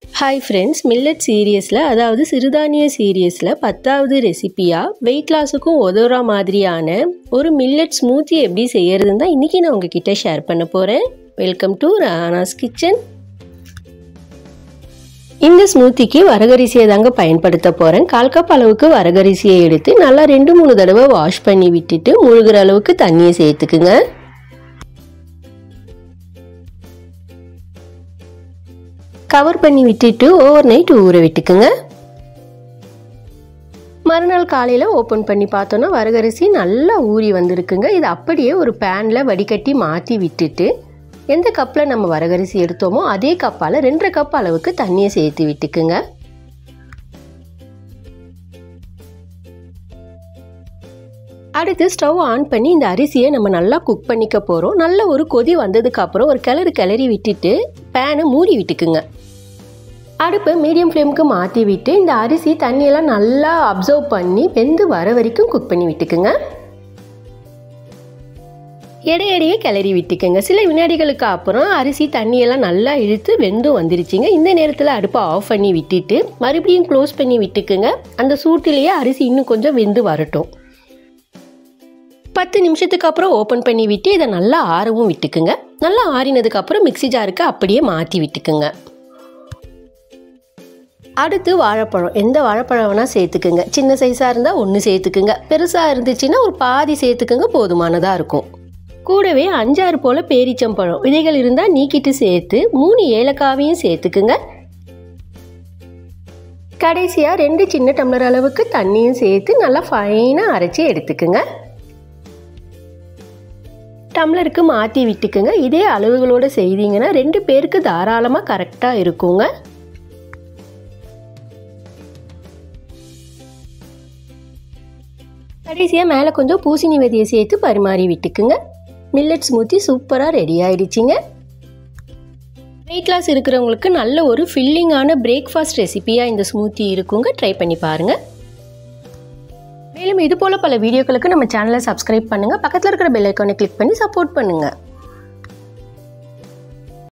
Hi friends, millet சீரியஸ்ல அதாவது சிறுதானிய சீரியஸ்ல 10வது ரெசிபியா வெயிட் லாஸுக்கும் உதவுற மாதிரியான ஒரு மில்லட் ஸ்மூத்தி எப்படி செய்யறதுன்னு தான் இன்னைக்கு நான் உங்ககிட்ட ஷேர் பண்ண போறேன். Welcome to Rana's kitchen. இந்த ஸ்மூத்திக்கு வரகரிசியை தாங்க பயன்படுத்த போறேன். 1/4 கப் அளவுக்கு வரகரிசியை எடுத்து நல்லா 2-3 தடவை வாஷ் பண்ணி விட்டுட்டு முழுகிற அளவுக்கு தண்ணியை சேர்த்துக்குங்க. கவர் பண்ணி விட்டுட்டு ஓவர் நைட் ஊற விட்டுக்குங்க. மறுநாள் காலையில் ஓப்பன் பண்ணி பார்த்தோன்னா வரகரிசி நல்லா ஊறி வந்திருக்குங்க. இது அப்படியே ஒரு பேனில் வடிகட்டி மாற்றி விட்டுட்டு எந்த கப்பில் நம்ம வரகரிசி எடுத்தோமோ அதே கப்பால் 2.5 கப் அளவுக்கு தண்ணியை சேர்த்து விட்டுக்குங்க. அடுத்து ஸ்டவ் ஆன் பண்ணி இந்த அரிசியை நம்ம நல்லா குக் பண்ணிக்க போகிறோம். நல்ல ஒரு கொதி வந்ததுக்கு அப்புறம் ஒரு கிளறி விட்டுட்டு பேனை மூடி விட்டுக்குங்க. அடுப்பு மீடியம் ஃப்ளேமுக்கு மாற்றி விட்டு இந்த அரிசி தண்ணியெல்லாம் நல்லா அப்சர்வ் பண்ணி வெந்து வர வரைக்கும் குக் பண்ணி விட்டுக்குங்க. இடையிடையே கிளறி விட்டுக்குங்க. சில வினாடிகளுக்கு அப்புறம் அரிசி தண்ணியெல்லாம் நல்லா இழுத்து வெந்தும் வந்துருச்சுங்க. இந்த நேரத்தில் அடுப்பை ஆஃப் பண்ணி விட்டுட்டு மறுபடியும் க்ளோஸ் பண்ணி விட்டுக்குங்க. அந்த சூட்டிலேயே அரிசி இன்னும் கொஞ்சம் வெந்து வரட்டும். 10 நிமிஷத்துக்கு அப்புறம் ஓப்பன் பண்ணி விட்டு இதை நல்லா ஆறவும் விட்டுக்குங்க. நல்லா ஆறினதுக்கு அப்புறம் மிக்ஸி ஜாருக்கு அப்படியே மாற்றி விட்டுக்குங்க. அடுத்து வாழைப்பழம், எந்த வாழைப்பழம் வேணால் சேர்த்துக்குங்க. சின்ன சைஸாக இருந்தால் 1 சேர்த்துக்குங்க, பெருசாக இருந்துச்சுன்னா ஒரு பாதி சேர்த்துக்குங்க, போதுமானதாக இருக்கும். கூடவே 5-6 போல் பேரிச்சம்பழம் விதைகள் இருந்தால் நீக்கிட்டு சேர்த்து 3 ஏலக்காவையும் சேர்த்துக்குங்க. கடைசியாக 2 சின்ன டம்ளர் அளவுக்கு தண்ணியும் சேர்த்து நல்லா ஃபைனாக அரைச்சி எடுத்துக்குங்க. டம்ளருக்கு மாற்றி விட்டுக்குங்க. இதே அளவுகளோடு செய்தீங்கன்னா 2 பேருக்கு தாராளமாக கரெக்டாக இருக்குங்க. கடைசியாக மேலே கொஞ்சம் பூசணி விதையை சேர்த்து பரிமாறி விட்டுக்குங்க. மில்லட் ஸ்மூத்தி சூப்பராக ரெடி ஆகிடுச்சிங்க. வெயிட் லாஸ் இருக்கிறவங்களுக்கு நல்ல ஒரு ஃபில்லிங்கான பிரேக்ஃபாஸ்ட் ரெசிபியாக இந்த ஸ்மூத்தி இருக்குங்க. ட்ரை பண்ணி பாருங்கள். மேலும் இது போல் பல வீடியோக்களுக்கு நம்ம சேனலை சப்ஸ்கிரைப் பண்ணுங்கள். பக்கத்தில் இருக்கிற பெல் ஐக்கானை கிளிக் பண்ணி சப்போர்ட் பண்ணுங்கள்.